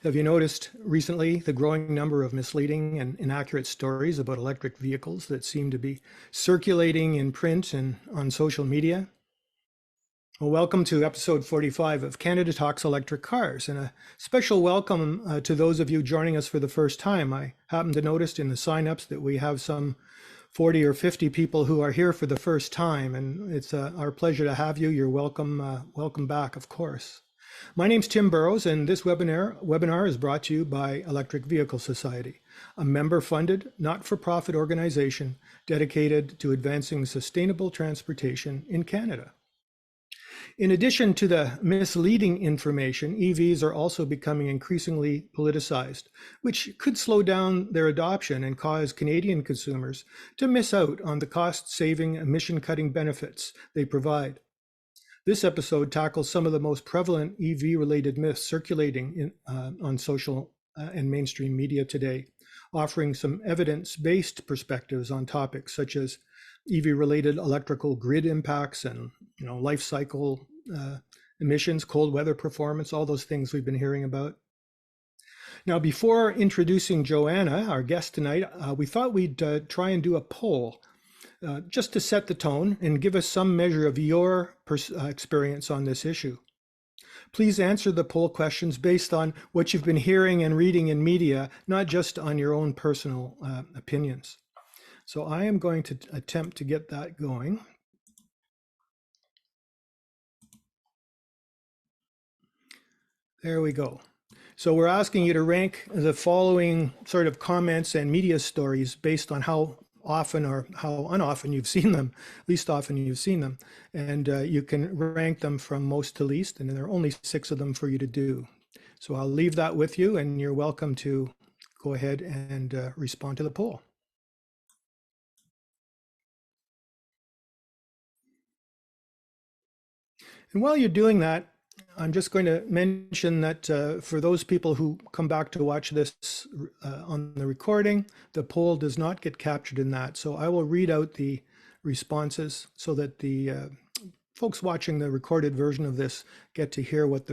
Have you noticed recently the growing number of misleading and inaccurate stories about electric vehicles that seem to be circulating in print and on social media? Well, welcome to episode 45 of Canada Talks Electric Cars, and a special welcome to those of you joining us for the first time. I happen to notice in the signups that we have some 40 or 50 people who are here for the first time, and it's our pleasure to have you. You're welcome, welcome back, of course. My name's Tim Burrows, and this webinar is brought to you by Electric Vehicle Society, a member-funded, not-for-profit organization dedicated to advancing sustainable transportation in Canada. In addition to the misleading information, EVs are also becoming increasingly politicized, which could slow down their adoption and cause Canadian consumers to miss out on the cost-saving emission-cutting benefits they provide. This episode tackles some of the most prevalent EV-related myths circulating on social and mainstream media today, offering some evidence-based perspectives on topics such as EV-related electrical grid impacts and life cycle emissions, cold weather performance, all those things we've been hearing about. Now, before introducing Joanna, our guest tonight, we thought we'd try and do a poll just to set the tone and give us some measure of your experience on this issue. Please answer the poll questions based on what you've been hearing and reading in media, not just on your own personal opinions. So I am going to attempt to get that going. There we go. So we're asking you to rank the following sort of comments and media stories based on how often or how unoften you've seen them, least often you've seen them. And you can rank them from most to least, and there are only 6 of them for you to do. So I'll leave that with you, and you're welcome to go ahead and respond to the poll. And while you're doing that, I'm just going to mention that for those people who come back to watch this on the recording, the poll does not get captured in that. So I will read out the responses so that the folks watching the recorded version of this get to hear what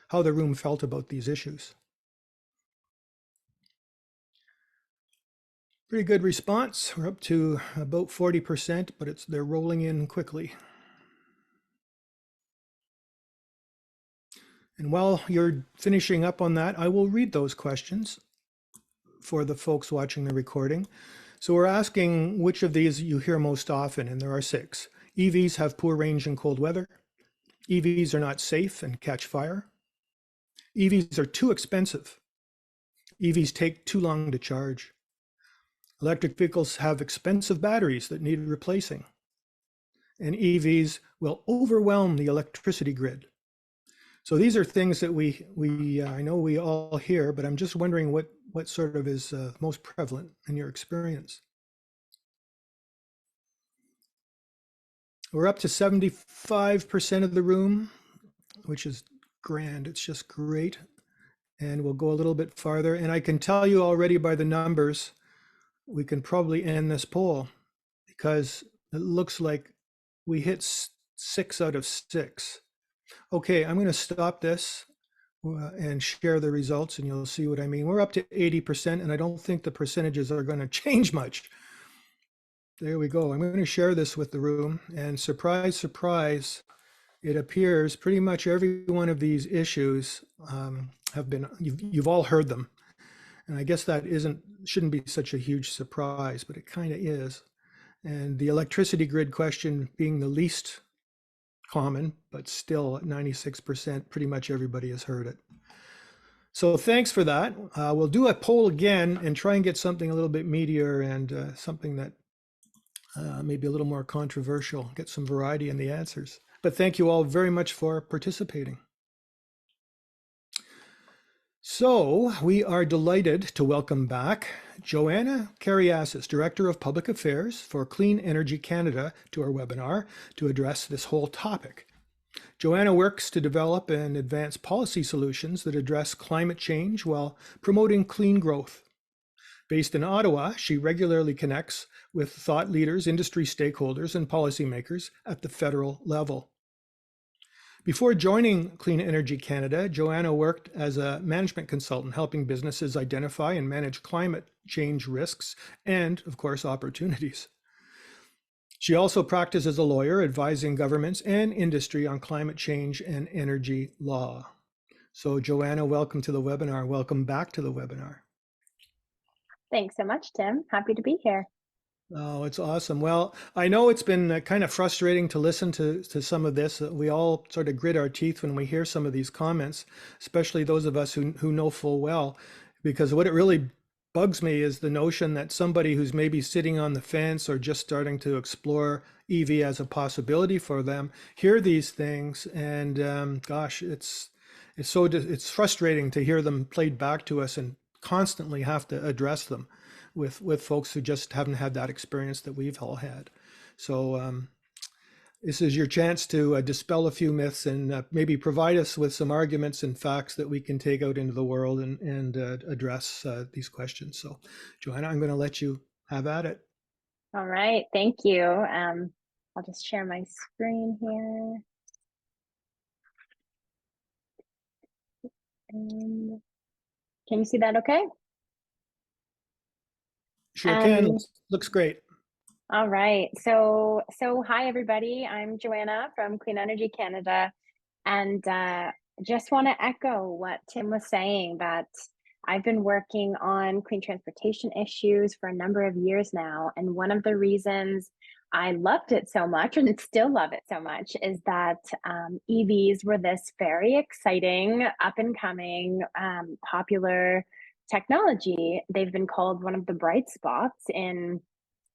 how the room felt about these issues. Pretty good response. We're up to about 40%, but they're rolling in quickly. And while you're finishing up on that, I will read those questions for the folks watching the recording. So we're asking which of these you hear most often, and there are 6. EVs have poor range in cold weather. EVs are not safe and catch fire. EVs are too expensive. EVs take too long to charge. Electric vehicles have expensive batteries that need replacing. And EVs will overwhelm the electricity grid. So these are things that I know we all hear, but I'm just wondering what sort of is most prevalent in your experience. We're up to 75% of the room, which is grand. It's just great. And we'll go a little bit farther. And I can tell you already by the numbers, we can probably end this poll because it looks like we hit 6 out of 6. Okay, I'm going to stop this and share the results, and you'll see what I mean. We're up to 80%, and I don't think the percentages are going to change much. There we go. I'm going to share this with the room, and surprise, surprise, it appears pretty much every one of these issues you've all heard them. And I guess that shouldn't be such a huge surprise, but it kind of is. And the electricity grid question being the least common, but still at 96%, pretty much everybody has heard it. So thanks for that. We'll do a poll again and try and get something a little bit meatier and something that maybe a little more controversial, get some variety in the answers. But thank you all very much for participating. So we are delighted to welcome back Joanna Kyriazis, Director of Public Affairs for Clean Energy Canada, to our webinar to address this whole topic. Joanna works to develop and advance policy solutions that address climate change while promoting clean growth. Based in Ottawa, she regularly connects with thought leaders, industry stakeholders, and policymakers at the federal level. Before joining Clean Energy Canada, Joanna worked as a management consultant, helping businesses identify and manage climate change risks and, of course, opportunities. She also practiced as a lawyer, advising governments and industry on climate change and energy law. So, Joanna, welcome to the webinar. Welcome back to the webinar. Thanks so much, Tim. Happy to be here. Oh, it's awesome. Well, I know it's been kind of frustrating to listen to some of this. We all sort of grit our teeth when we hear some of these comments, especially those of us who know full well, because what it really bugs me is the notion that somebody who's maybe sitting on the fence or just starting to explore EV as a possibility for them hear these things, and gosh, it's frustrating to hear them played back to us and constantly have to address them with folks who just haven't had that experience that we've all had. So this is your chance to dispel a few myths and maybe provide us with some arguments and facts that we can take out into the world and address these questions. So, Joanna, I'm going to let you have at it. All right, thank you. I'll just share my screen here. And can you see that okay? Sure can. Looks great. All right. So hi, everybody. I'm Joanna from Clean Energy Canada. And just want to echo what Tim was saying, that I've been working on clean transportation issues for a number of years now. And one of the reasons I loved it so much, and still love it so much, is that EVs were this very exciting, up and coming, popular technology. They've been called one of the bright spots in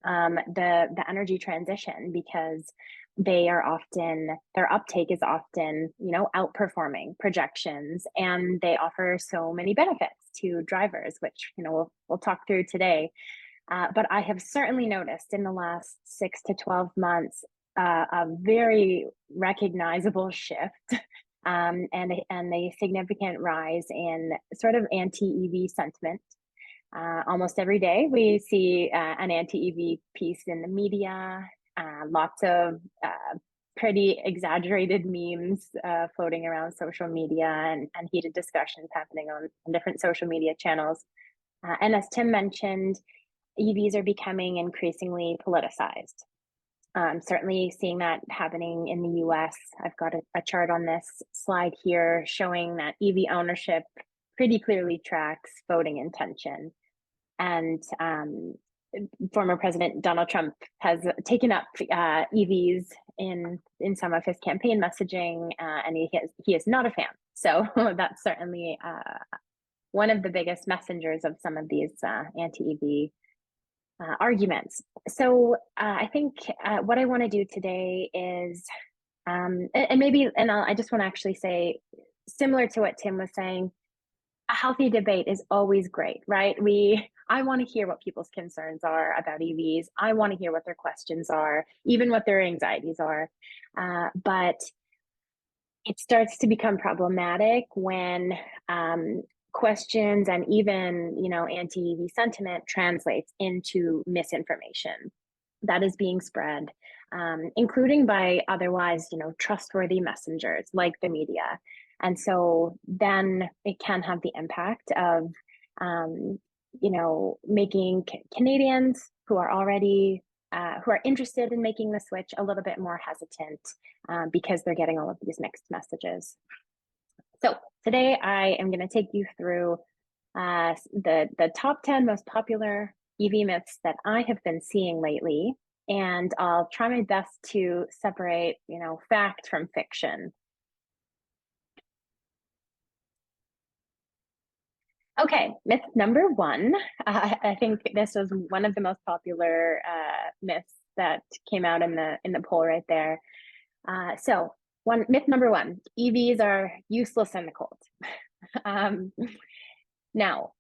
the energy transition, because their uptake is often, outperforming projections, and they offer so many benefits to drivers, which we'll talk through today. But I have certainly noticed in the last 6 to 12 months a very recognizable shift and a significant rise in sort of anti-EV sentiment. Almost every day we see an anti-EV piece in the media, lots of pretty exaggerated memes floating around social media, and heated discussions happening on different social media channels. And as Tim mentioned, EVs are becoming increasingly politicized. Certainly seeing that happening in the US. I've got a chart on this slide here showing that EV ownership pretty clearly tracks voting intention. And former President Donald Trump has taken up EVs in some of his campaign messaging, and he is not a fan. So that's certainly one of the biggest messengers of some of these anti-EV arguments. So I think what I want to do today is, I just want to actually say, similar to what Tim was saying, a healthy debate is always great, right? I want to hear what people's concerns are about EVs. I want to hear what their questions are, even what their anxieties are. But it starts to become problematic when questions and even, anti-EV sentiment translates into misinformation that is being spread, including by otherwise, trustworthy messengers like the media. And so then it can have the impact of, making Canadians who are already who are interested in making the switch a little bit more hesitant because they're getting all of these mixed messages. So today I am going to take you through the top 10 most popular EV myths that I have been seeing lately, and I'll try my best to separate, fact from fiction. Okay, myth number one. I think this was one of the most popular myths that came out in the poll right there. So myth number one: EVs are useless in the cold. Now,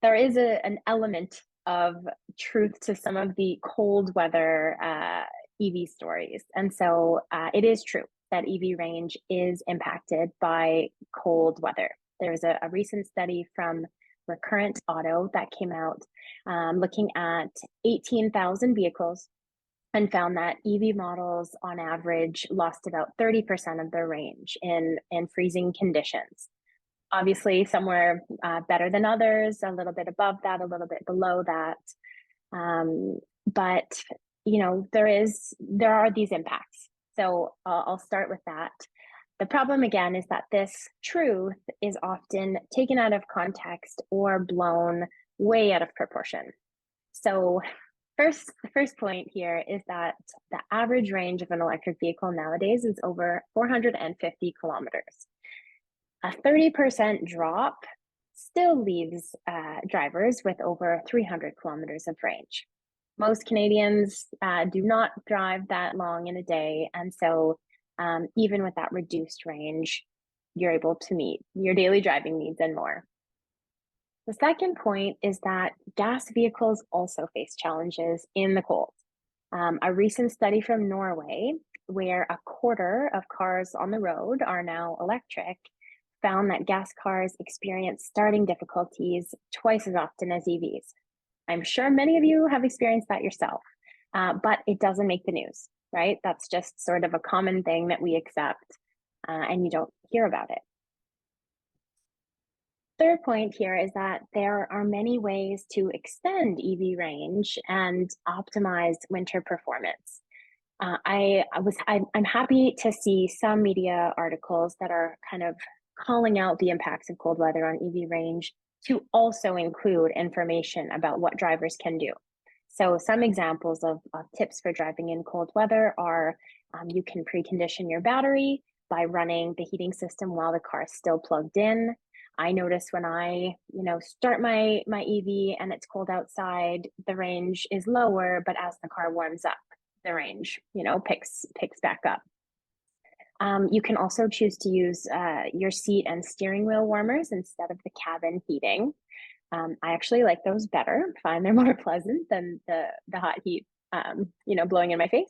there is an element of truth to some of the cold weather EV stories, and so it is true that EV range is impacted by cold weather. There's a recent study from Recurrent Auto that came out looking at 18,000 vehicles and found that EV models on average lost about 30% of their range in freezing conditions. Obviously, some were better than others, a little bit above that, a little bit below that. But there are these impacts. So I'll start with that. The problem again is that this truth is often taken out of context or blown way out of proportion. So the first point here is that the average range of an electric vehicle nowadays is over 450 kilometers. A 30% drop still leaves drivers with over 300 kilometers of range. Most Canadians do not drive that long in a day, and so even with that reduced range, you're able to meet your daily driving needs and more. The second point is that gas vehicles also face challenges in the cold. A recent study from Norway, where a quarter of cars on the road are now electric, found that gas cars experience starting difficulties twice as often as EVs. I'm sure many of you have experienced that yourself, but it doesn't make the news, right? That's just sort of a common thing that we accept, and you don't hear about it. Third point here is that there are many ways to extend EV range and optimize winter performance. I'm happy to see some media articles that are kind of calling out the impacts of cold weather on EV range to also include information about what drivers can do. So some examples of tips for driving in cold weather are you can precondition your battery by running the heating system while the car is still plugged in. I notice when I, start my EV and it's cold outside, the range is lower, but as the car warms up, the range, picks back up. You can also choose to use your seat and steering wheel warmers instead of the cabin heating. I actually like those better, find they're more pleasant than the hot heat, blowing in my face.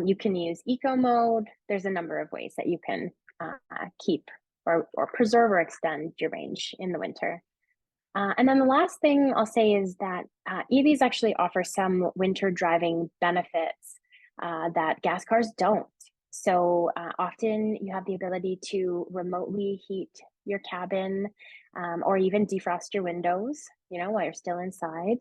You can use eco mode. There's a number of ways that you can keep or preserve or extend your range in the winter. And then the last thing I'll say is that EVs actually offer some winter driving benefits that gas cars don't. So often you have the ability to remotely heat your cabin or even defrost your windows, while you're still inside.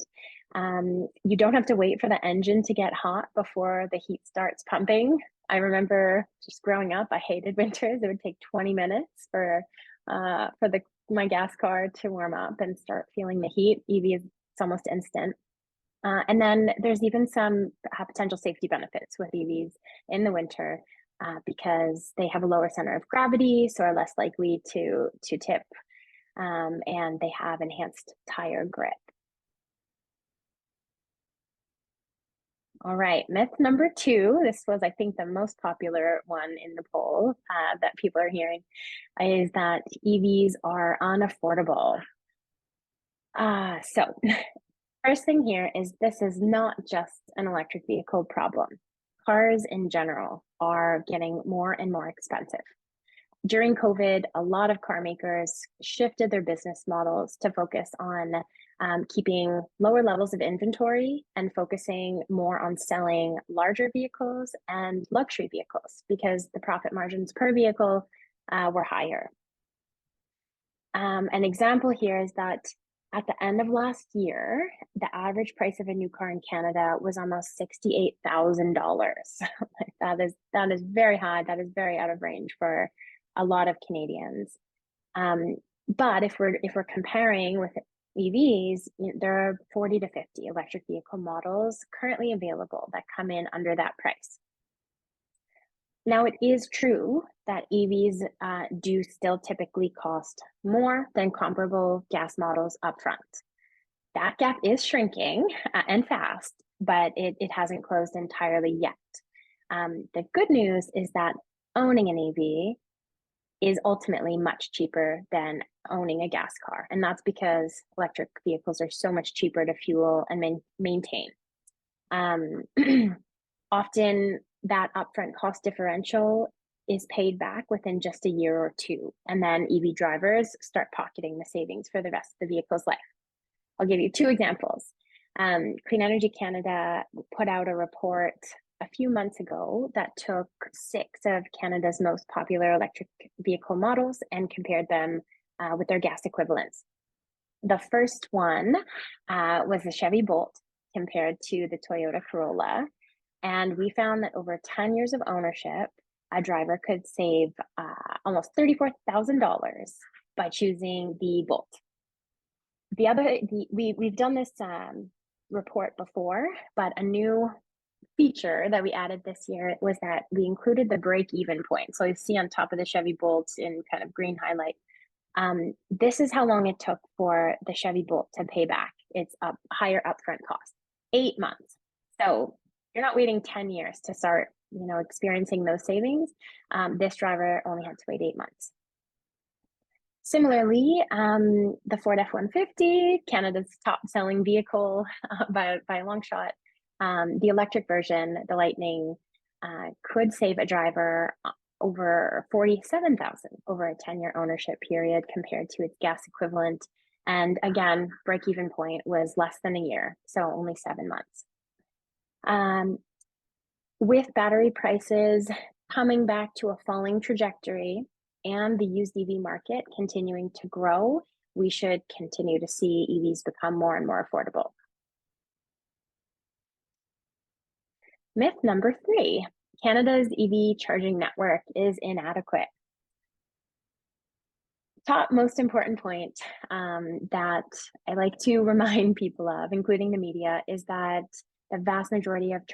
You don't have to wait for the engine to get hot before the heat starts pumping. I remember just growing up, I hated winters. It would take 20 minutes for my gas car to warm up and start feeling the heat. EV it's almost instant. And then there's even some potential safety benefits with EVs in the winter because they have a lower center of gravity, so are less likely to tip, and they have enhanced tire grip. All right, myth number 2, this was, I think, the most popular one in the poll that people are hearing, is that EVs are unaffordable. So first thing here is this is not just an electric vehicle problem. Cars in general are getting more and more expensive. During COVID, a lot of car makers shifted their business models to focus on keeping lower levels of inventory and focusing more on selling larger vehicles and luxury vehicles because the profit margins per vehicle were higher. An example here is that at the end of last year, the average price of a new car in Canada was almost $68,000. That is very high. That is very out of range for a lot of Canadians. But if we're comparing with EVs, there are 40 to 50 electric vehicle models currently available that come in under that price. Now, it is true that EVs do still typically cost more than comparable gas models upfront. That gap is shrinking and fast, but it hasn't closed entirely yet. The good news is that owning an EV is ultimately much cheaper than owning a gas car. And that's because electric vehicles are so much cheaper to fuel and maintain. Often that upfront cost differential is paid back within just a year or two. And then EV drivers start pocketing the savings for the rest of the vehicle's life. I'll give you 2 examples. Clean Energy Canada put out a report a few months ago that took 6 of Canada's most popular electric vehicle models and compared them with their gas equivalents. The first one was the Chevy Bolt compared to the Toyota Corolla. And we found that over 10 years of ownership, a driver could save almost $34,000 by choosing the Bolt. We've done this report before, but a new feature that we added this year was that we included the break-even point. So you see on top of the Chevy Bolt in kind of green highlight, this is how long it took for the Chevy Bolt to pay back its higher upfront cost, 8 months. So you're not waiting 10 years to start, experiencing those savings. This driver only had to wait 8 months. Similarly, the Ford F-150, Canada's top-selling vehicle by a long shot, the electric version, the Lightning, could save a driver over $47,000 over a 10-year ownership period compared to its gas equivalent. And again, break-even point was less than a year, so only 7 months. With battery prices coming back to a falling trajectory and the used EV market continuing to grow, we should continue to see EVs become more and more affordable. Myth number 3, Canada's EV charging network is inadequate. Top most important point that I like to remind people of, including the media, is that the vast majority of EV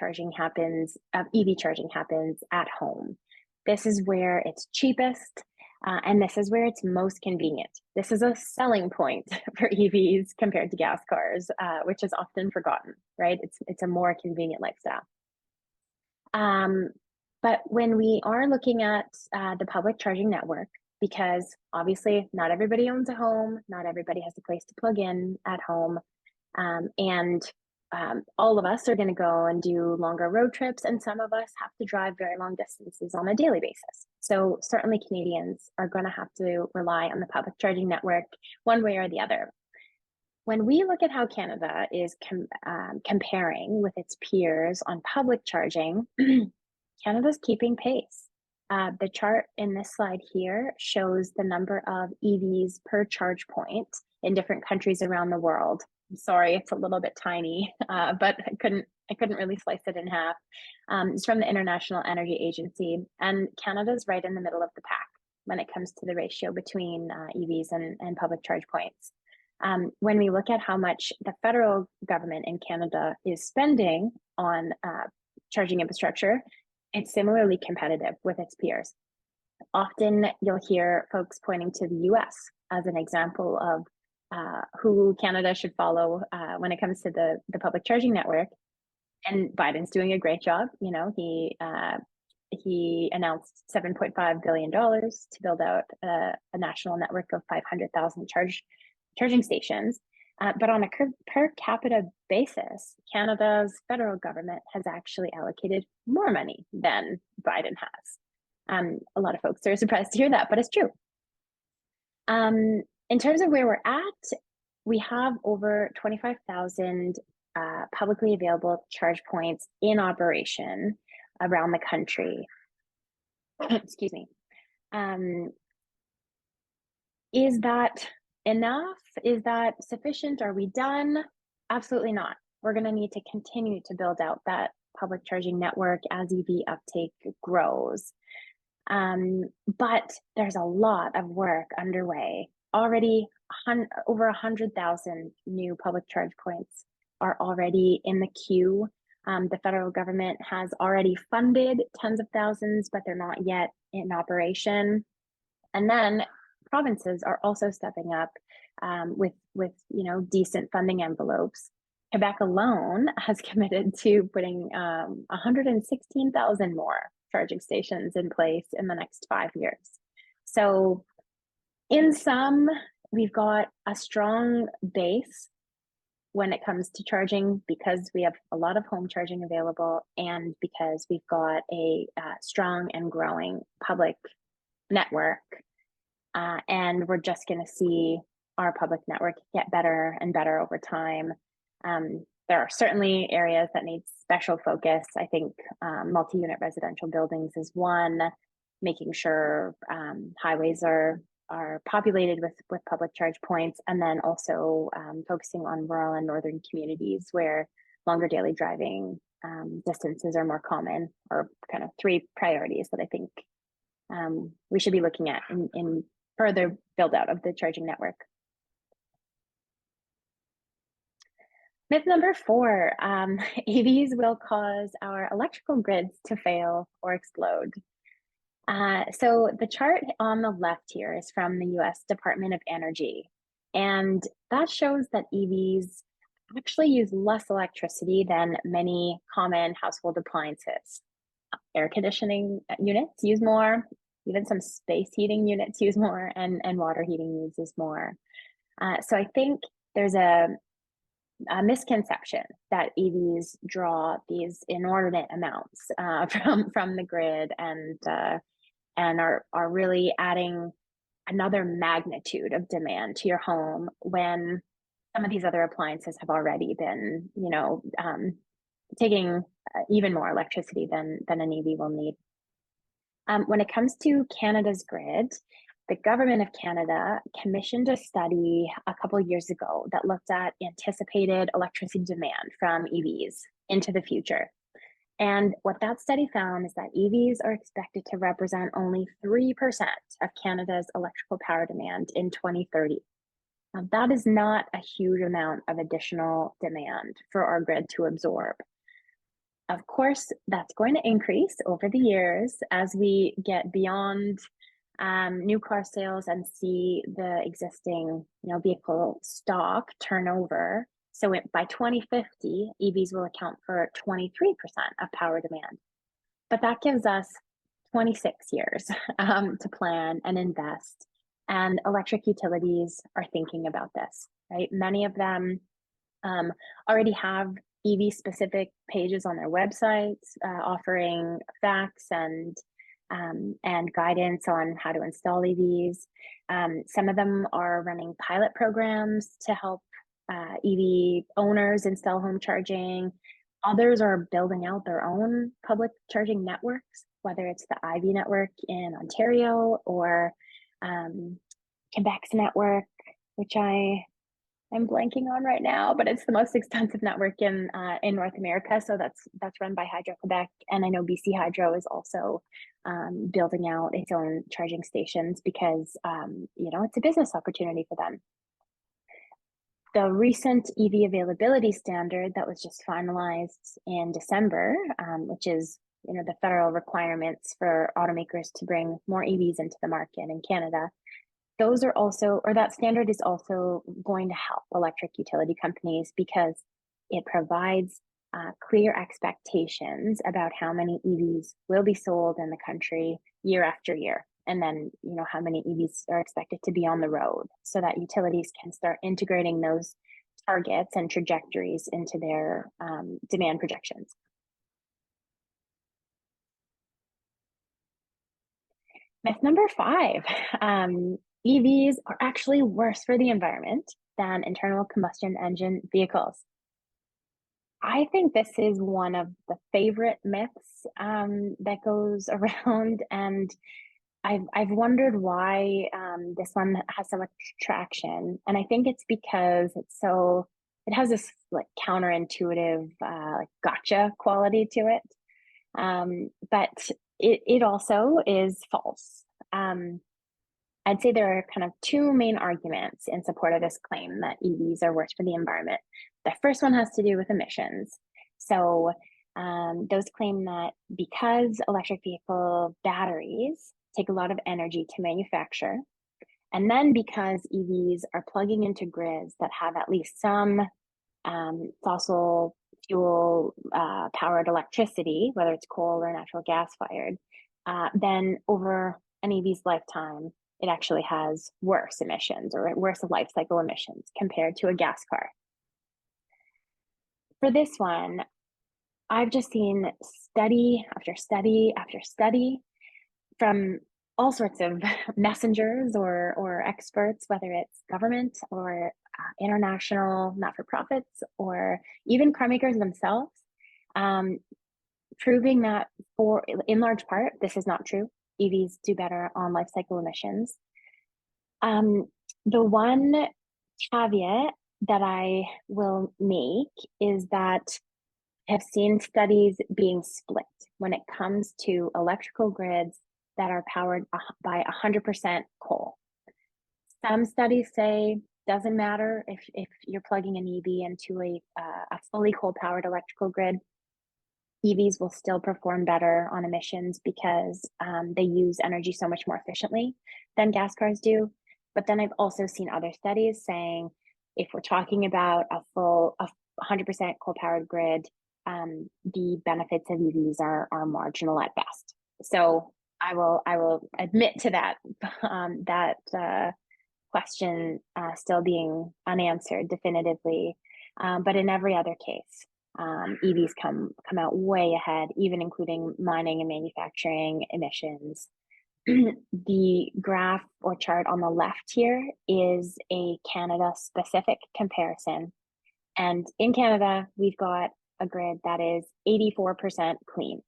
charging happens at home. This is where it's cheapest, and this is where it's most convenient. This is a selling point for EVs compared to gas cars, which is often forgotten, right? It's a more convenient lifestyle. But when we are looking at the public charging network, because obviously not everybody owns a home, not everybody has a place to plug in at home, and all of us are going to go and do longer road trips, and some of us have to drive very long distances on a daily basis. So certainly Canadians are going to have to rely on the public charging network one way or the other. When we look at how Canada is comparing with its peers on public charging, Canada's keeping pace. The chart in this slide here shows the number of EVs per charge point in different countries around the world. I'm sorry, it's a little bit tiny, but I couldn't really slice it in half. It's from the International Energy Agency, and Canada's right in the middle of the pack when it comes to the ratio between EVs and public charge points. When we look at how much the federal government in Canada is spending on charging infrastructure, it's similarly competitive with its peers. Often you'll hear folks pointing to the US as an example of who Canada should follow when it comes to the public charging network. And Biden's doing a great job. He announced $7.5 billion to build out a national network of 500,000 charging stations. But on a per capita basis, Canada's federal government has actually allocated more money than Biden has. A lot of folks are surprised to hear that, but it's true. In terms of where we're at, we have over 25,000 publicly available charge points in operation around the country. Excuse me. Is that enough? Is that sufficient? Are we done? Absolutely not. We're going to need to continue to build out that public charging network as EV uptake grows. But there's a lot of work underway. Already over 100,000 new public charge points are already in the queue. The federal government has already funded tens of thousands, but they're not yet in operation. And then provinces are also stepping up with decent funding envelopes. Quebec alone has committed to putting 116,000 more charging stations in place in the next 5 years. So in sum, we've got a strong base when it comes to charging because we have a lot of home charging available and because we've got a strong and growing public network. And we're just going to see our public network get better and better over time. there are certainly areas that need special focus. I think multi-unit residential buildings is one, making sure highways are populated with public charge points, and then also focusing on rural and northern communities where longer daily driving distances are more common, or kind of three priorities that I think we should be looking at in further build out of the charging network. Myth number 4, EVs will cause our electrical grids to fail or explode. So the chart on the left here is from the US Department of Energy, and that shows that EVs actually use less electricity than many common household appliances. Air conditioning units use more, even some space heating units use more, and water heating uses more. So I think there's a misconception that EVs draw these inordinate amounts from the grid and are really adding another magnitude of demand to your home when some of these other appliances have already been, taking even more electricity than an EV will need. When it comes to Canada's grid, the government of Canada commissioned a study a couple of years ago that looked at anticipated electricity demand from EVs into the future. And what that study found is that EVs are expected to represent only 3% of Canada's electrical power demand in 2030. Now, that is not a huge amount of additional demand for our grid to absorb. Of course, that's going to increase over the years as we get beyond new car sales and see the existing vehicle stock turnover. So by 2050, EVs will account for 23% of power demand. But that gives us 26 years to plan and invest. And electric utilities are thinking about this, right? Many of them already have EV-specific pages on their websites offering facts and guidance on how to install EVs. Some of them are running pilot programs to help EV owners install home charging. Others are building out their own public charging networks, whether it's the Ivy network in Ontario or Quebec's network, which I'm blanking on right now, but it's the most extensive network in North America. So that's run by Hydro-Quebec, and I know BC Hydro is also building out its own charging stations because it's a business opportunity for them. The recent EV availability standard that was just finalized in December, which is the federal requirements for automakers to bring more EVs into the market in Canada. Those are also, or that standard is also going to help electric utility companies because it provides clear expectations about how many EVs will be sold in the country year after year. And then, how many EVs are expected to be on the road so that utilities can start integrating those targets and trajectories into their demand projections. Myth number 5, EVs are actually worse for the environment than internal combustion engine vehicles. I think this is one of the favorite myths that goes around, and I've wondered why this one has so much traction. And I think it's because it has this like counterintuitive gotcha quality to it. But it also is false. I'd say there are kind of 2 main arguments in support of this claim that EVs are worse for the environment. The first one has to do with emissions. So those claim that because electric vehicle batteries take a lot of energy to manufacture, and then because EVs are plugging into grids that have at least some fossil fuel powered electricity, whether it's coal or natural gas fired, then over an EV's lifetime, it actually has worse emissions or worse life cycle emissions compared to a gas car. For this one, I've just seen study after study after study from all sorts of messengers or experts, whether it's government or international not-for-profits or even car makers themselves, proving that in large part, this is not true. EVs do better on life cycle emissions. The one caveat that I will make is that I have seen studies being split when it comes to electrical grids that are powered by 100% coal. Some studies say doesn't matter if you're plugging an EV into a fully coal-powered electrical grid, EVs will still perform better on emissions because they use energy so much more efficiently than gas cars do. But then I've also seen other studies saying if we're talking about a 100% coal-powered grid, the benefits of EVs are marginal at best. So I will admit to that question still being unanswered definitively. But in every other case, EVs come out way ahead, even including mining and manufacturing emissions. The graph or chart on the left here is a Canada-specific comparison. And in Canada, we've got a grid that is 84% clean.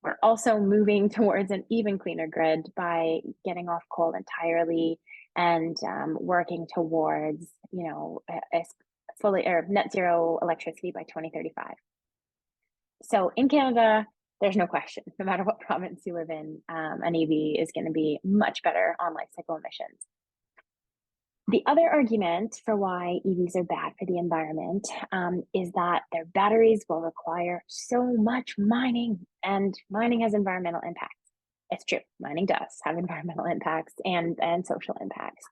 We're also moving towards an even cleaner grid by getting off coal entirely and working towards, a fully or net zero electricity by 2035. So in Canada, there's no question, no matter what province you live in, an EV is going to be much better on life cycle emissions. The other argument for why EVs are bad for the environment is that their batteries will require so much mining, and mining has environmental impacts. It's true, mining does have environmental impacts and social impacts.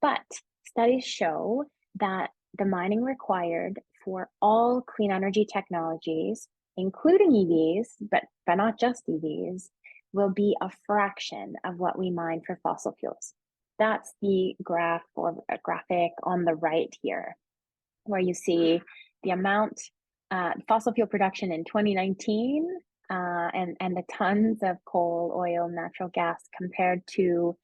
But studies show that the mining required for all clean energy technologies, including EVs, but not just EVs, will be a fraction of what we mine for fossil fuels. That's the graph or a graphic on the right here, where you see the amount fossil fuel production in 2019 and the tons of coal, oil, natural gas compared to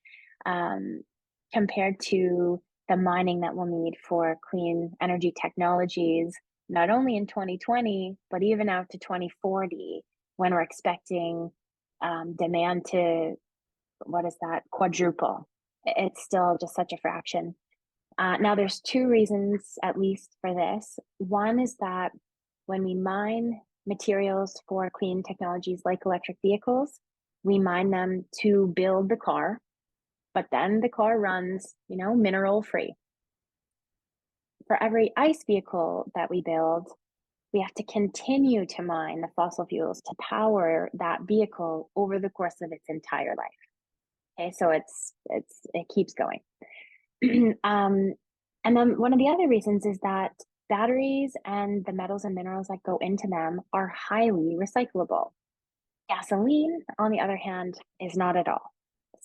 the mining that we'll need for clean energy technologies, not only in 2020, but even out to 2040, when we're expecting demand to, quadruple. It's still just such a fraction. Now, there's two reasons, at least, for this. One is that when we mine materials for clean technologies like electric vehicles, we mine them to build the car, but then the car runs, mineral free. For every ICE vehicle that we build, we have to continue to mine the fossil fuels to power that vehicle over the course of its entire life. Okay, so it keeps going. And then one of the other reasons is that batteries and the metals and minerals that go into them are highly recyclable. Gasoline, on the other hand, is not at all.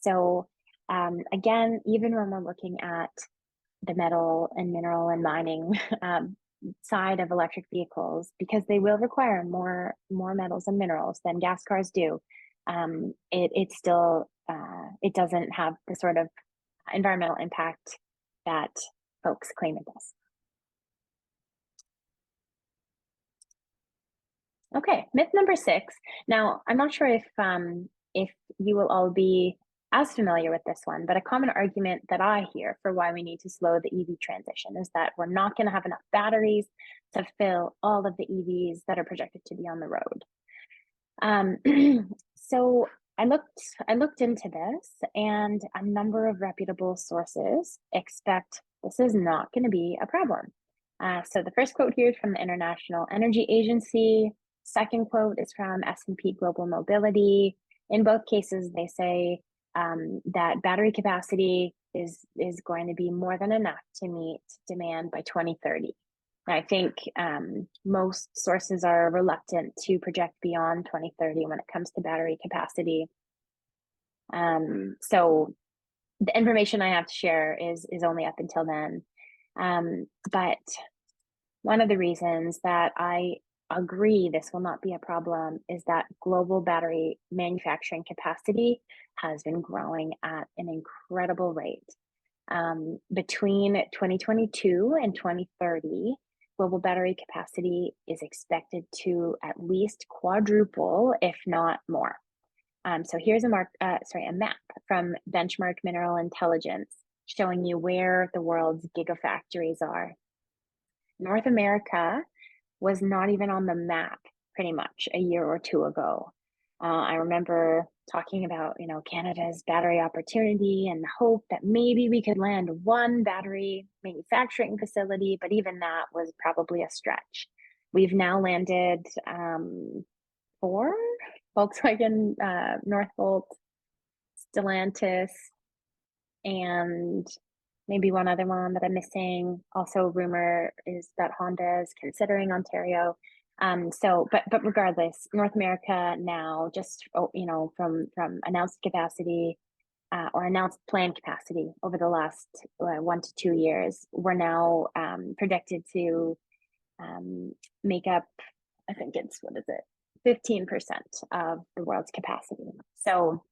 So again, even when we're looking at the metal and mineral and mining side of electric vehicles, because they will require more metals and minerals than gas cars do, it still it doesn't have the sort of environmental impact that folks claim it does. Okay, myth number 6. Now, I'm not sure if you will all be as familiar with this one, but a common argument that I hear for why we need to slow the EV transition is that we're not going to have enough batteries to fill all of the EVs that are projected to be on the road. So I looked into this, and a number of reputable sources expect this is not going to be a problem. So the first quote here is from the International Energy Agency. Second quote is from S&P Global Mobility. In both cases, they say that battery capacity is going to be more than enough to meet demand by 2030. I think most sources are reluctant to project beyond 2030 when it comes to battery capacity. So the information I have to share is only up until then. But one of the reasons that I agree this will not be a problem is that global battery manufacturing capacity has been growing at an incredible rate. Between 2022 and 2030, global battery capacity is expected to at least quadruple, if not more. So here's a map from Benchmark Mineral Intelligence showing you where the world's gigafactories are. North America was not even on the map pretty much a year or two ago. I remember talking about, Canada's battery opportunity and the hope that maybe we could land one battery manufacturing facility, but even that was probably a stretch. We've now landed 4 Volkswagen, Northvolt, Stellantis, and maybe one other one that I'm missing. Also, rumor is that Honda is considering Ontario. But regardless, North America now, just from announced capacity or announced planned capacity over the last 1 to 2 years, we're now projected to make up, I think it's 15% of the world's capacity. So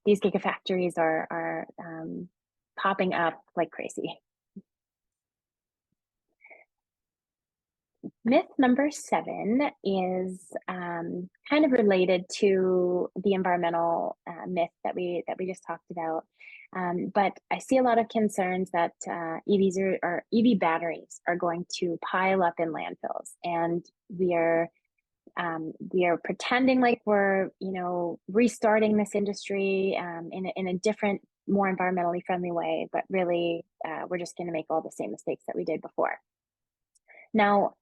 these gigafactories are popping up like crazy. Myth number 7 is kind of related to the environmental myth that we just talked about. But I see a lot of concerns that EV batteries are going to pile up in landfills, and we are pretending like we're restarting this industry in a different, more environmentally friendly way, but really we're just going to make all the same mistakes that we did before. Now,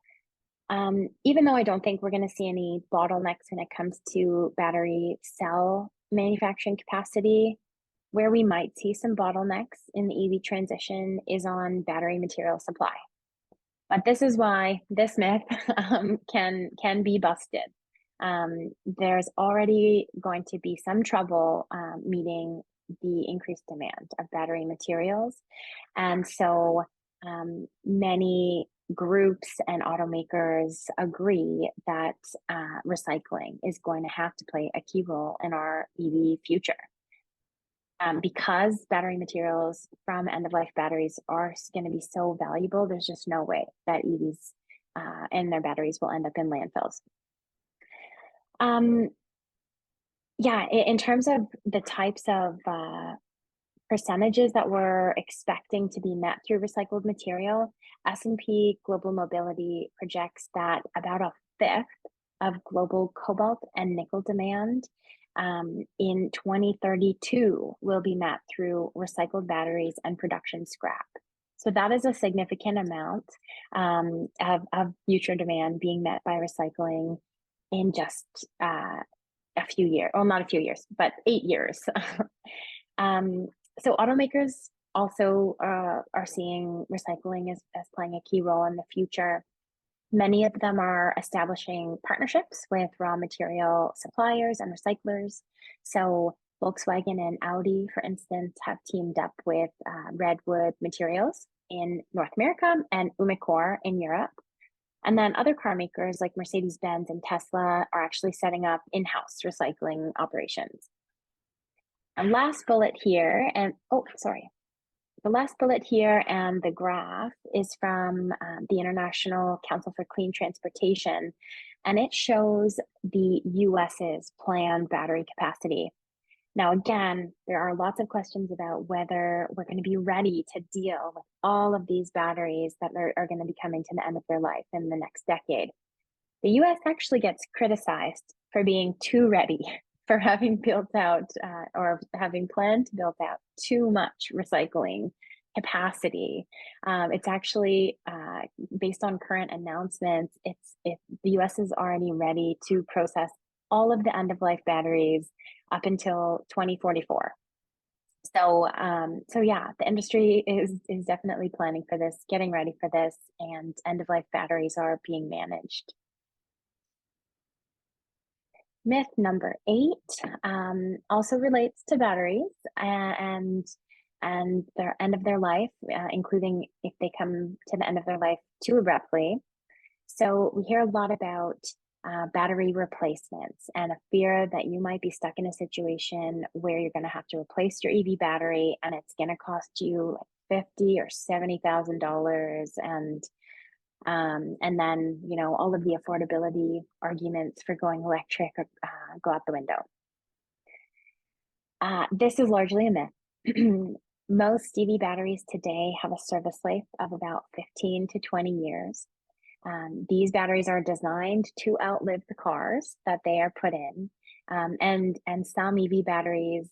even though I don't think we're going to see any bottlenecks when it comes to battery cell manufacturing capacity, where we might see some bottlenecks in the EV transition is on battery material supply. But this is why this myth can be busted. There's already going to be some trouble meeting the increased demand of battery materials. And so many groups and automakers agree that recycling is going to have to play a key role in our EV future. Because battery materials from end-of-life batteries are going to be so valuable, there's just no way that EVs and their batteries will end up in landfills. In terms of the types of percentages that we're expecting to be met through recycled material, S&P Global Mobility projects that about 1/5 of global cobalt and nickel demand in 2032 will be met through recycled batteries and production scrap. So that is a significant amount of future demand being met by recycling in just a few years. Well, not a few years, but 8 years. So automakers also are seeing recycling as playing a key role in the future. Many of them are establishing partnerships with raw material suppliers and recyclers. So Volkswagen and Audi, for instance, have teamed up with Redwood Materials in North America and Umicore in Europe. And then other car makers like Mercedes-Benz and Tesla are actually setting up in-house recycling operations. And last bullet here, the last bullet here and the graph is from the International Council for Clean Transportation, and it shows the US's planned battery capacity. Now, again, there are lots of questions about whether we're going to be ready to deal with all of these batteries that are going to be coming to the end of their life in the next decade. The US actually gets criticized for being too ready, for having built out or having planned to build out too much recycling capacity. It's actually based on current announcements, the US is already ready to process all of the end-of-life batteries up until 2044. So the industry is definitely planning for this, getting ready for this, and end-of-life batteries are being managed. Myth number 8 also relates to batteries and their end of their life, including if they come to the end of their life too abruptly. So we hear a lot about battery replacements, and a fear that you might be stuck in a situation where you're going to have to replace your EV battery and it's going to cost you $50,000 or $70,000, and then all of the affordability arguments for going electric go out the window. This is largely a myth. Most EV batteries today have a service life of about 15 to 20 years. These batteries are designed to outlive the cars that they are put in, and some EV batteries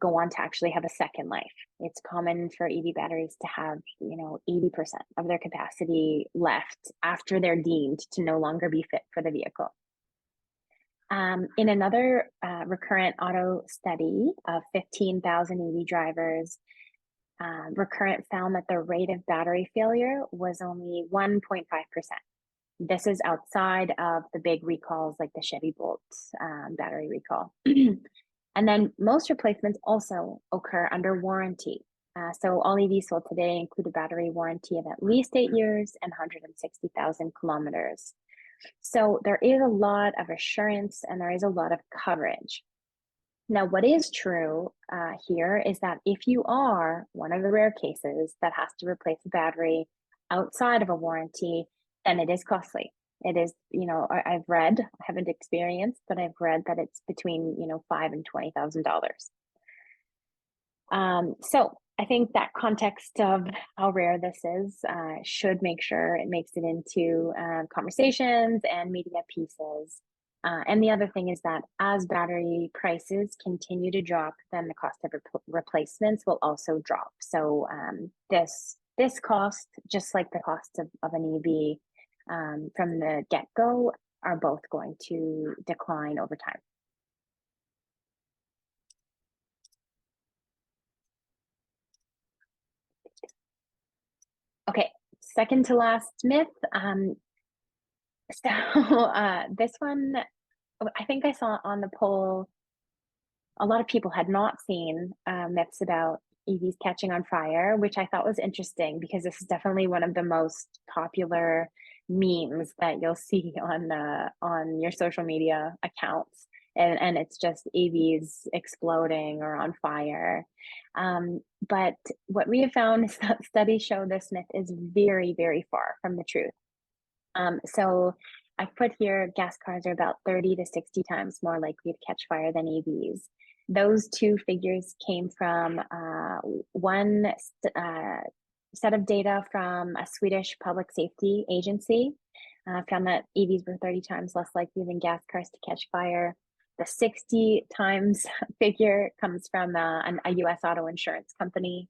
go on to actually have a second life. It's common for EV batteries to have 80% of their capacity left after they're deemed to no longer be fit for the vehicle. In another Recurrent auto study of 15,000 EV drivers, Recurrent found that the rate of battery failure was only 1.5%. This is outside of the big recalls like the Chevy Bolt battery recall. And then most replacements also occur under warranty. So all EVs sold today include a battery warranty of at least 8 years and 160,000 kilometers. So there is a lot of assurance and there is a lot of coverage. Now, what is true here is that if you are one of the rare cases that has to replace a battery outside of a warranty, then it is costly. It is, I've read, I haven't experienced, but I've read that it's between, $5,000 and $20,000. So I think that context of how rare this is should make sure it makes it into conversations and media pieces. And the other thing is that as battery prices continue to drop, then the cost of replacements will also drop. So this cost, just like the cost of an EV from the get-go, are both going to decline over time. Okay, second to last myth. This one, I think I saw on the poll, a lot of people had not seen myths about EVs catching on fire, which I thought was interesting because this is definitely one of the most popular memes that you'll see on your social media accounts. And it's just EVs exploding or on fire. But what we have found is that studies show this myth is very, very far from the truth. So I put here gas cars are about 30 to 60 times more likely to catch fire than EVs. Those two figures came from one set of data from a Swedish public safety agency, found that EVs were 30 times less likely than gas cars to catch fire. The 60 times figure comes from a US auto insurance company.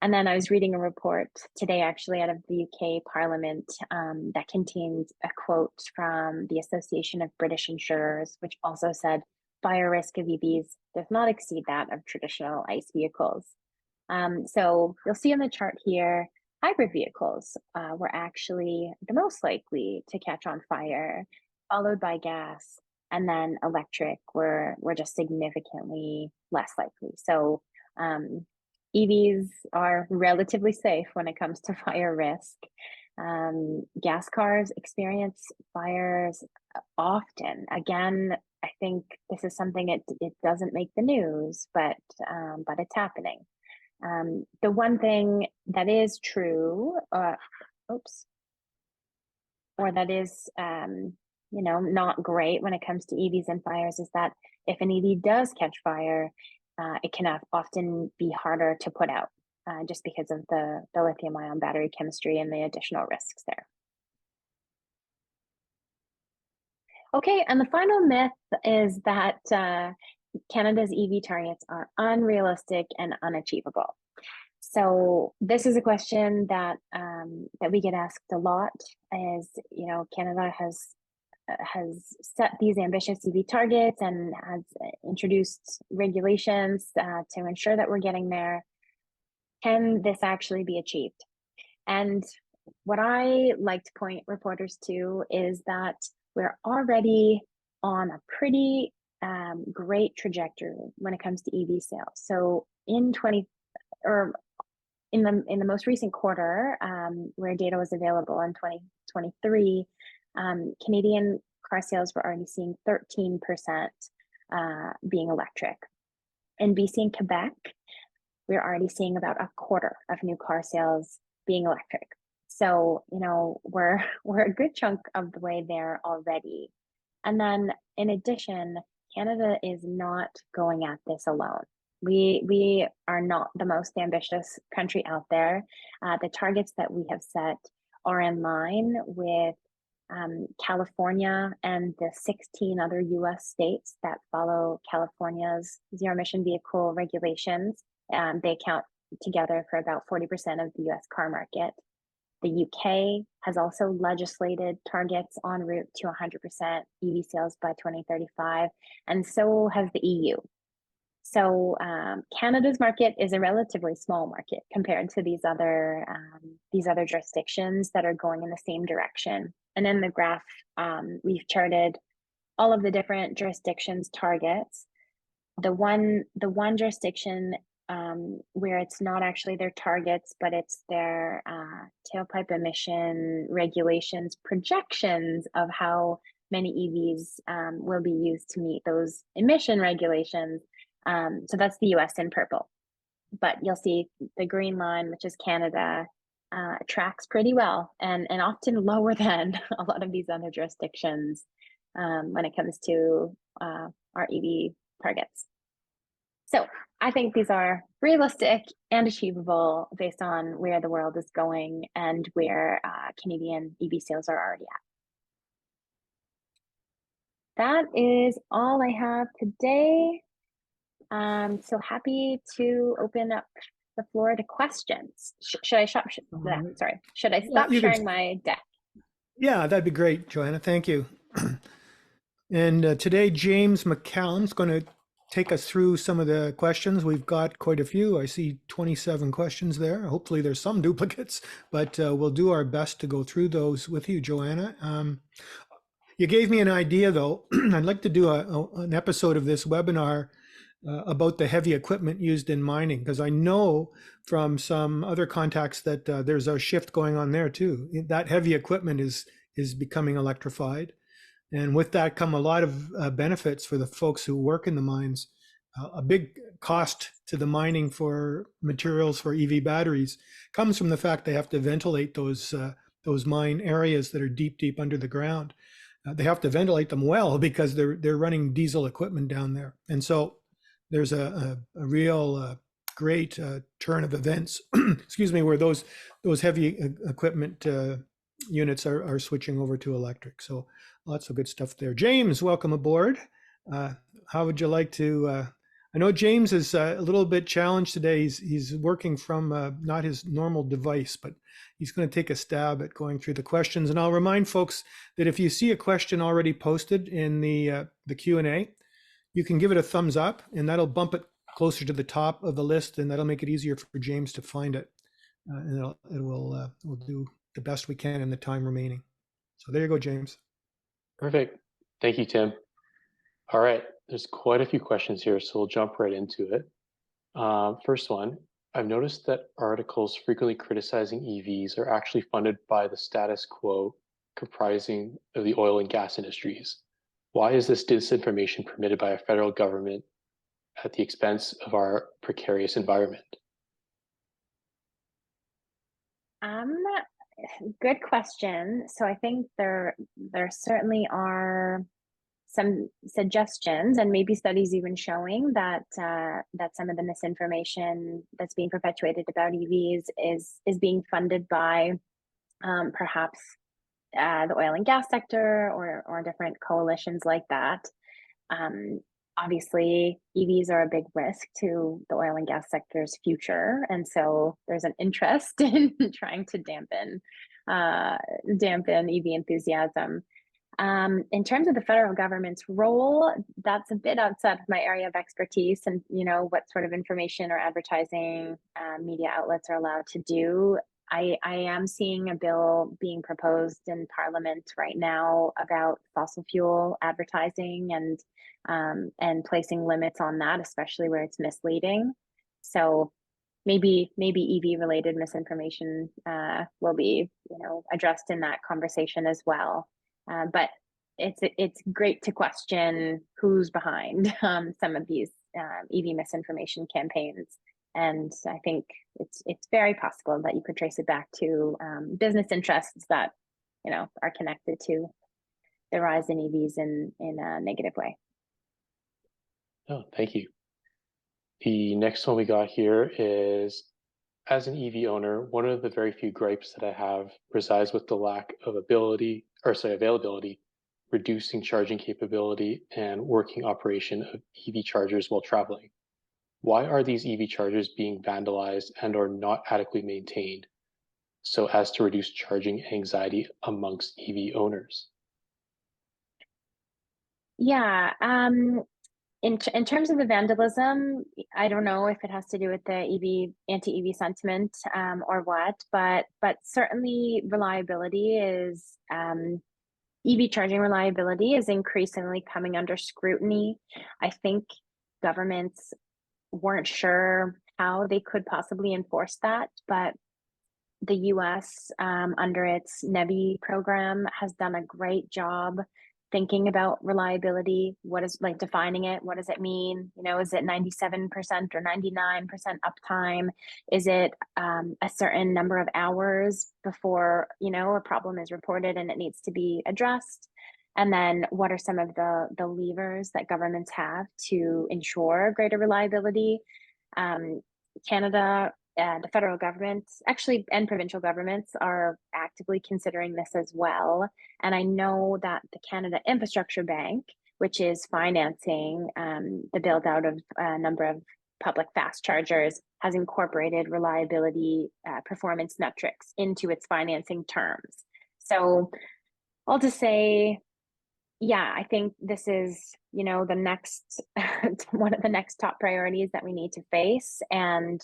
And then I was reading a report today, actually, out of the UK Parliament that contained a quote from the Association of British Insurers, which also said fire risk of EVs does not exceed that of traditional ICE vehicles. So you'll see on the chart here, hybrid vehicles were actually the most likely to catch on fire, followed by gas, and then electric were just significantly less likely. So EVs are relatively safe when it comes to fire risk. Gas cars experience fires often. Again, I think this is something it doesn't make the news, but it's happening. The one thing that is true, or that is not great when it comes to EVs and fires is that if an EV does catch fire, it can often be harder to put out just because of the lithium ion battery chemistry and the additional risks there. Okay, and the final myth is that Canada's EV targets are unrealistic and unachievable. So this is a question that we get asked a lot. Is Canada has set these ambitious EV targets and has introduced regulations to ensure that we're getting there. Can this actually be achieved? And what I like to point reporters to is that we're already on a pretty great trajectory when it comes to EV sales. So in the most recent quarter, where data was available in 2023, Canadian car sales, we're already seeing 13% being electric. In BC and Quebec, we're already seeing about a quarter of new car sales being electric. So, we're a good chunk of the way there already. And then in addition, Canada is not going at this alone. We are not the most ambitious country out there. The targets that we have set are in line with California and the 16 other US states that follow California's zero emission vehicle regulations. They account together for about 40% of the US car market. The UK has also legislated targets en route to 100% EV sales by 2035, and so has the EU. So Canada's market is a relatively small market compared to these other jurisdictions that are going in the same direction. And in the graph, we've charted all of the different jurisdictions' targets. The one jurisdiction where it's not actually their targets, but it's their tailpipe emission regulations projections of how many EVs will be used to meet those emission regulations. So that's the US in purple. But you'll see the green line, which is Canada, tracks pretty well and often lower than a lot of these other jurisdictions when it comes to our EV targets. So I think these are realistic and achievable based on where the world is going and where Canadian EV sales are already at. That is all I have today. So happy to open up the floor to questions. Should I stop? Should I stop sharing my deck? Yeah, that'd be great, Joanna. Thank you. And today, James McCallum's going to take us through some of the questions. We've got quite a few. I see 27 questions there. Hopefully there's some duplicates, but we'll do our best to go through those with you, Joanna. You gave me an idea, though. I'd like to do an episode of this webinar about the heavy equipment used in mining, because I know from some other contacts that there's a shift going on there too. That heavy equipment is becoming electrified. And with that come a lot of benefits for the folks who work in the mines. A big cost to the mining for materials for EV batteries comes from the fact they have to ventilate those mine areas that are deep under the ground. They have to ventilate them well because they're running diesel equipment down there. And so there's a real great turn of events, excuse me, where those heavy equipment units are switching over to electric. So lots of good stuff there. James, welcome aboard. How would you like to, I know James is a little bit challenged today. He's working from not his normal device, but he's going to take a stab at going through the questions. And I'll remind folks that if you see a question already posted in the Q&A, you can give it a thumbs up and that'll bump it closer to the top of the list, and that'll make it easier for James to find it. And we'll do the best we can in the time remaining. So there you go, James. Perfect. Thank you, Tim. All right, there's quite a few questions here, so we'll jump right into it. First one, I've noticed that articles frequently criticizing EVs are actually funded by the status quo comprising of the oil and gas industries. Why is this disinformation permitted by a federal government at the expense of our precarious environment? Good question. So I think there certainly are some suggestions and maybe studies even showing that that some of the misinformation that's being perpetuated about EVs is being funded by perhaps the oil and gas sector or different coalitions like that. Obviously, EVs are a big risk to the oil and gas sector's future, and so there's an interest in trying to dampen EV enthusiasm. In terms of the federal government's role, that's a bit outside of my area of expertise, and what sort of information or advertising media outlets are allowed to do. I am seeing a bill being proposed in Parliament right now about fossil fuel advertising and placing limits on that, especially where it's misleading. So maybe EV related misinformation will be addressed in that conversation as well. But it's great to question who's behind some of these EV misinformation campaigns. And I think it's very possible that you could trace it back to business interests that, are connected to the rise in EVs in a negative way. Oh, thank you. The next one we got here is, as an EV owner, one of the very few gripes that I have resides with the lack of availability, reducing charging capability, and working operation of EV chargers while traveling. Why are these EV chargers being vandalized and or not adequately maintained so as to reduce charging anxiety amongst EV owners? Yeah, in terms of the vandalism, I don't know if it has to do with the anti-EV sentiment or what, but certainly reliability is EV charging reliability is increasingly coming under scrutiny. I think governments weren't sure how they could possibly enforce that, but the US, under its NEVI program, has done a great job thinking about reliability. What is, like, defining it? What does it mean? Is it 97% or 99% uptime? Is it a certain number of hours before, a problem is reported and it needs to be addressed? And then what are some of the levers that governments have to ensure greater reliability? Canada, the federal government, actually, and provincial governments are actively considering this as well. And I know that the Canada Infrastructure Bank, which is financing the build out of a number of public fast chargers, has incorporated reliability performance metrics into its financing terms. So all to say, yeah, I think this is, the next one of the next top priorities that we need to face. And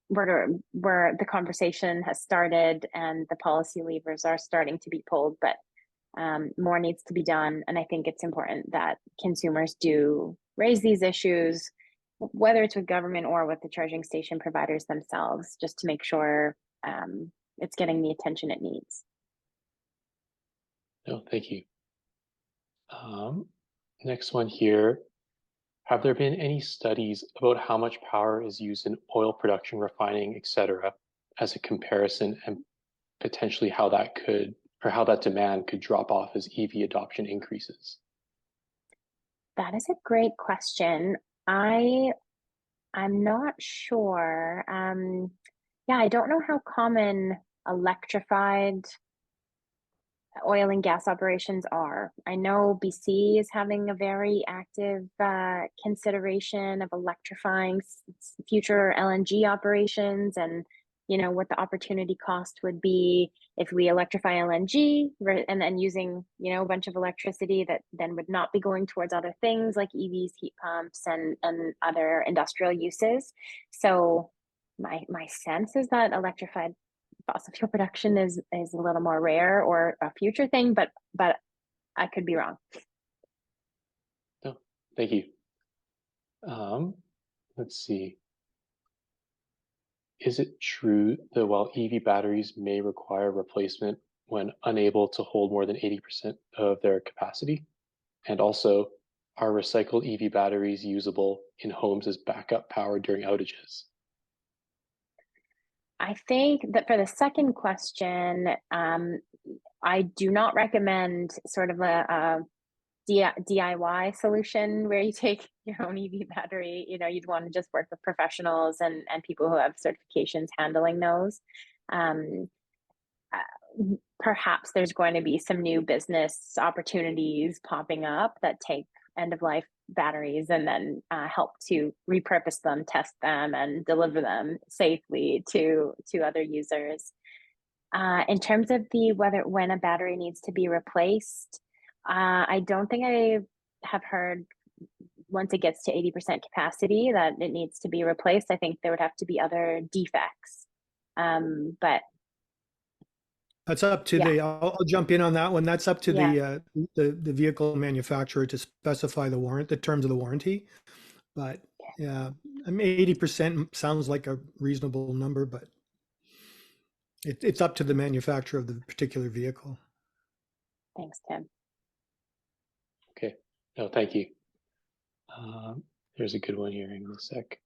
where the conversation has started and the policy levers are starting to be pulled, but more needs to be done. And I think it's important that consumers do raise these issues, whether it's with government or with the charging station providers themselves, just to make sure it's getting the attention it needs. No, thank you. Next one here. Have there been any studies about how much power is used in oil production, refining, etc., as a comparison, and potentially how that demand could drop off as EV adoption increases? That is a great question. I'm not sure. Yeah, I don't know how common electrified oil and gas operations are. I know BC is having a very active consideration of electrifying future LNG operations, and what the opportunity cost would be if we electrify LNG and then using a bunch of electricity that then would not be going towards other things like EVs, heat pumps, and other industrial uses. So my sense is that electrified fossil fuel production is a little more rare or a future thing, but I could be wrong. No, thank you. Let's see. Is it true that while EV batteries may require replacement when unable to hold more than 80% of their capacity? And also, are recycled EV batteries usable in homes as backup power during outages? I think that for the second question, I do not recommend sort of a DIY solution where you take your own EV battery. You'd want to just work with professionals and people who have certifications handling those. Perhaps there's going to be some new business opportunities popping up that take end-of-life batteries and then help to repurpose them, test them, and deliver them safely to other users. In terms of when a battery needs to be replaced, I don't think I have heard once it gets to 80% capacity that it needs to be replaced. I think there would have to be other defects. But that's up to I'll jump in on that one. That's up to the vehicle manufacturer to specify the terms of the warranty. But yeah, 80% sounds like a reasonable number, but it's up to the manufacturer of the particular vehicle. Thanks, Tim. No, thank you. There's a good one here. Hang on a sec.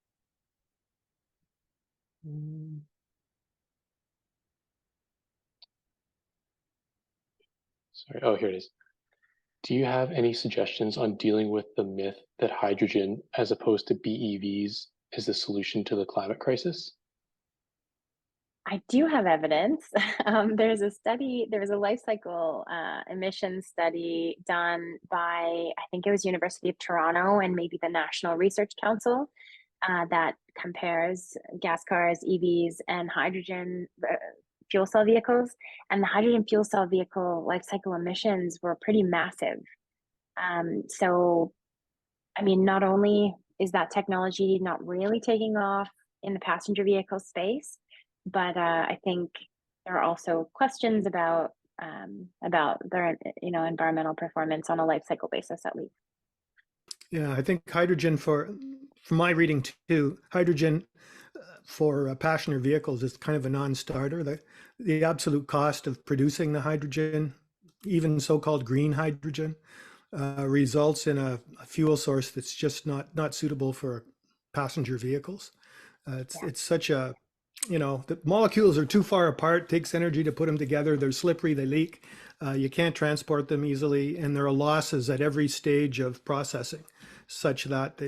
Sorry. Oh, here it is. Do you have any suggestions on dealing with the myth that hydrogen, as opposed to BEVs, is the solution to the climate crisis? I do have evidence. There's a study, there was a life cycle emissions study done by, I think it was University of Toronto and maybe the National Research Council, that compares gas cars, EVs, and hydrogen fuel cell vehicles. And the hydrogen fuel cell vehicle life cycle emissions were pretty massive. So, I mean, not only is that technology not really taking off in the passenger vehicle space, but I think there are also questions about their environmental performance on a life cycle basis, at least. Yeah, I think hydrogen from my reading too, hydrogen for passenger vehicles is kind of a non-starter. The absolute cost of producing the hydrogen, even so-called green hydrogen, results in a fuel source that's just not suitable for passenger vehicles. It's such a, the molecules are too far apart, takes energy to put them together, they're slippery, they leak, you can't transport them easily, and there are losses at every stage of processing, such that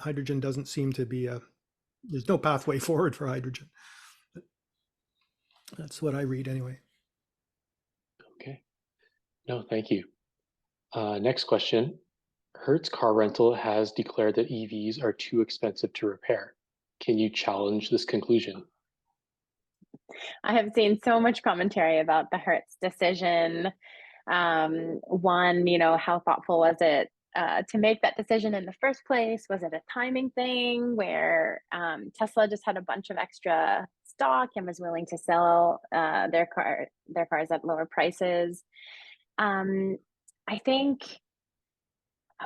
hydrogen doesn't seem to be there's no pathway forward for hydrogen. That's what I read anyway. Okay. No, thank you. Next question. Hertz Car Rental has declared that EVs are too expensive to repair. Can you challenge this conclusion? I have seen so much commentary about the Hertz decision. One, how thoughtful was it to make that decision in the first place? Was it a timing thing where Tesla just had a bunch of extra stock and was willing to sell their cars at lower prices? I think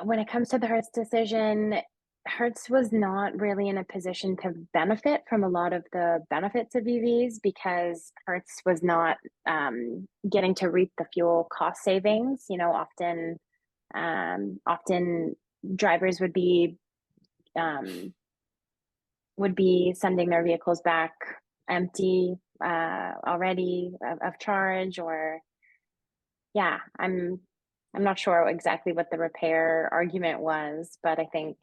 when it comes to the Hertz decision, Hertz was not really in a position to benefit from a lot of the benefits of EVs because Hertz was not getting to reap the fuel cost savings. Often drivers would be sending their vehicles back empty already of charge, or I'm not sure exactly what the repair argument was, but I think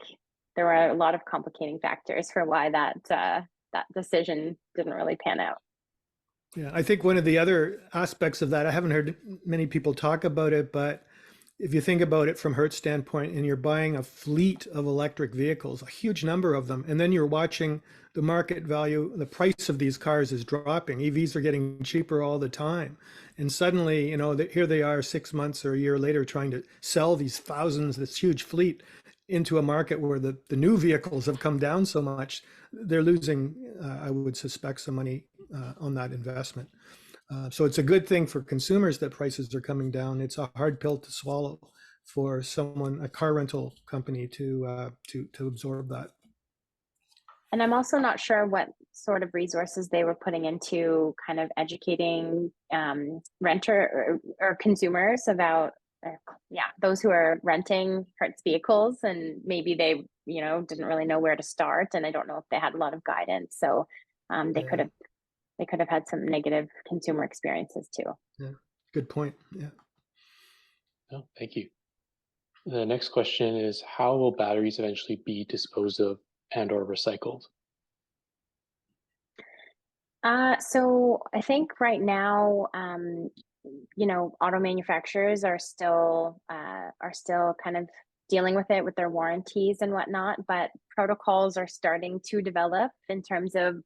there were a lot of complicating factors for why that decision didn't really pan out. Yeah, I think one of the other aspects of that, I haven't heard many people talk about it, but if you think about it from Hertz standpoint, and you're buying a fleet of electric vehicles, a huge number of them, and then you're watching the market value, the price of these cars is dropping. EVs are getting cheaper all the time. And suddenly, here they are 6 months or a year later trying to sell these thousands, this huge fleet into a market where the new vehicles have come down so much. They're losing, I would suspect, some money on that investment. So it's a good thing for consumers that prices are coming down. It's a hard pill to swallow for a car rental company to absorb that. And I'm also not sure what sort of resources they were putting into kind of educating renter or consumers about, those who are renting Hertz vehicles, and maybe they, didn't really know where to start, and I don't know if they had a lot of guidance. So they could have had some negative consumer experiences too. Yeah, good point. Yeah. No, thank you. The next question is, how will batteries eventually be disposed of and/or recycled? So I think right now, auto manufacturers are still kind of dealing with it with their warranties and whatnot, but protocols are starting to develop in terms of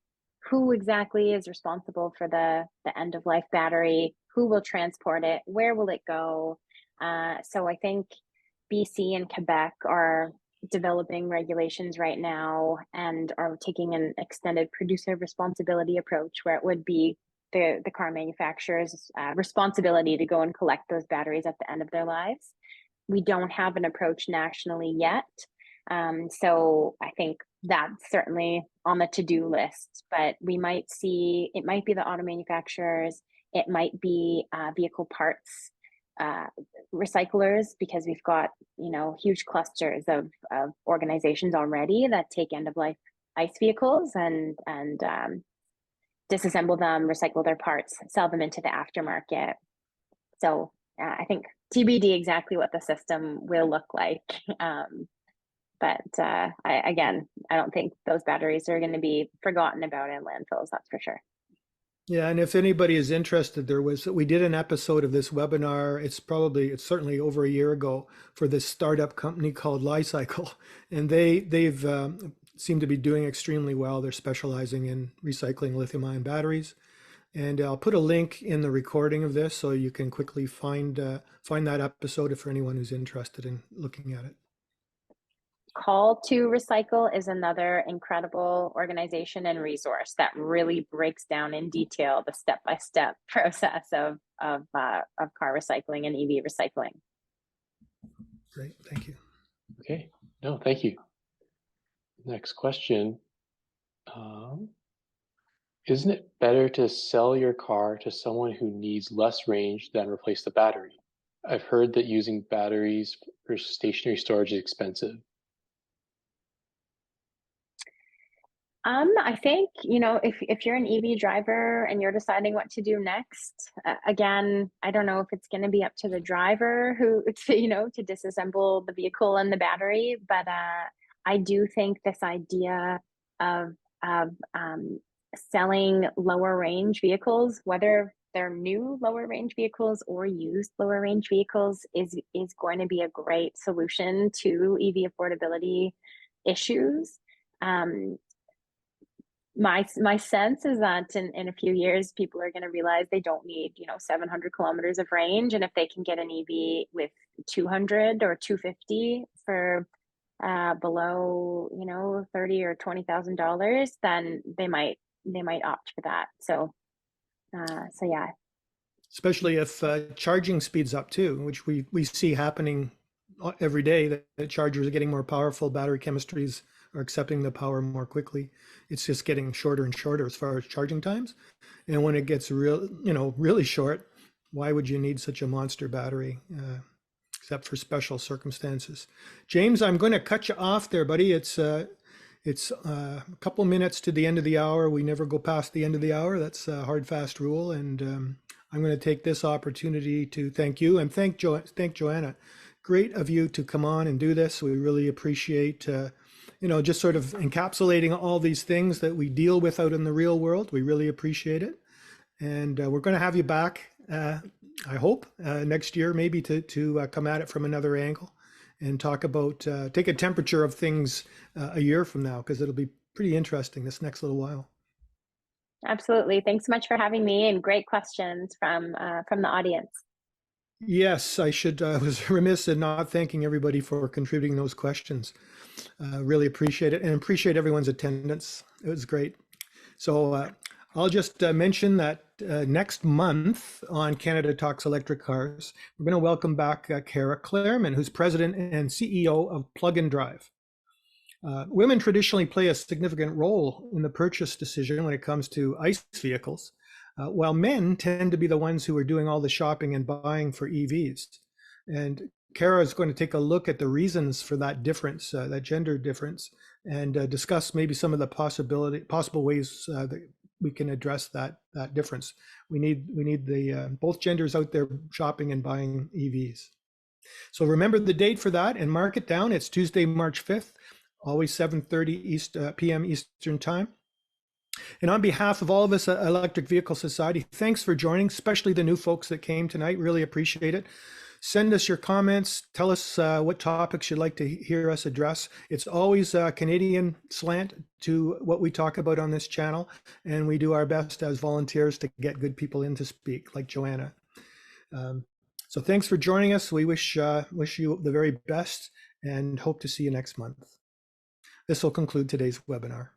who exactly is responsible for the end of life battery, who will transport it, where will it go. So I think BC and Quebec are developing regulations right now and are taking an extended producer responsibility approach, where it would be the car manufacturer's responsibility to go and collect those batteries at the end of their lives. We don't have an approach nationally yet. So I think that's certainly on the to-do list, but it might be the auto manufacturers, it might be vehicle parts recyclers, because we've got, huge clusters of organizations already that take end of life ICE vehicles and disassemble them, recycle their parts, sell them into the aftermarket. So I think TBD exactly what the system will look like. But I don't think those batteries are going to be forgotten about in landfills, that's for sure. Yeah, and if anybody is interested, we did an episode of this webinar. It's certainly over a year ago for this startup company called Lifecycle, and they've seem to be doing extremely well. They're specializing in recycling lithium-ion batteries, and I'll put a link in the recording of this so you can quickly find that episode for anyone who's interested in looking at it. Call to Recycle is another incredible organization and resource that really breaks down in detail the step-by-step process of car recycling and EV recycling. Great, thank you. Okay, no, thank you. Next question. Isn't it better to sell your car to someone who needs less range than replace the battery? I've heard that using batteries for stationary storage is expensive. I think, if you're an EV driver and you're deciding what to do next, again, I don't know if it's going to be up to the driver to disassemble the vehicle and the battery, but I do think this idea of selling lower range vehicles, whether they're new lower range vehicles or used lower range vehicles, is going to be a great solution to EV affordability issues. My sense is that in a few years, people are going to realize they don't need 700 kilometers of range, and if they can get an EV with 200 or 250 for below $30,000 or $20,000, then they might opt for that. So yeah. Especially if charging speeds up too, which we see happening every day, that the chargers are getting more powerful, battery chemistries are accepting the power more quickly. It's just getting shorter and shorter as far as charging times. And when it gets really short, why would you need such a monster battery, except for special circumstances? James, I'm going to cut you off there, buddy. It's a couple minutes to the end of the hour. We never go past the end of the hour. That's a hard, fast rule. And I'm going to take this opportunity to thank you and thank Joanna. Great of you to come on and do this. We really appreciate just sort of encapsulating all these things that we deal with out in the real world. We really appreciate it. And we're going to have you back, I hope, next year, maybe to come at it from another angle and talk about, take a temperature of things a year from now, because it'll be pretty interesting this next little while. Absolutely. Thanks so much for having me, and great questions from the audience. Yes, I was remiss in not thanking everybody for contributing those questions. Really appreciate it, and appreciate everyone's attendance. It was great. So I'll just mention that next month on Canada Talks Electric Cars, we're going to welcome back Kara Clareman, who's president and CEO of Plug and Drive. Women traditionally play a significant role in the purchase decision when it comes to ICE vehicles, while men tend to be the ones who are doing all the shopping and buying for EVs. And Kara is going to take a look at the reasons for that difference, that gender difference, and discuss maybe some of the possible ways that we can address that difference. We need the both genders out there shopping and buying EVs. So remember the date for that and mark it down. It's Tuesday, March 5th, always 7:30 p.m. Eastern Time. And on behalf of all of us at Electric Vehicle Society, thanks for joining, especially the new folks that came tonight. Really appreciate it. Send us your comments. Tell us what topics you'd like to hear us address. It's always a Canadian slant to what we talk about on this channel, and we do our best as volunteers to get good people in to speak, like Joanna. So thanks for joining us. We wish you the very best and hope to see you next month. This will conclude today's webinar.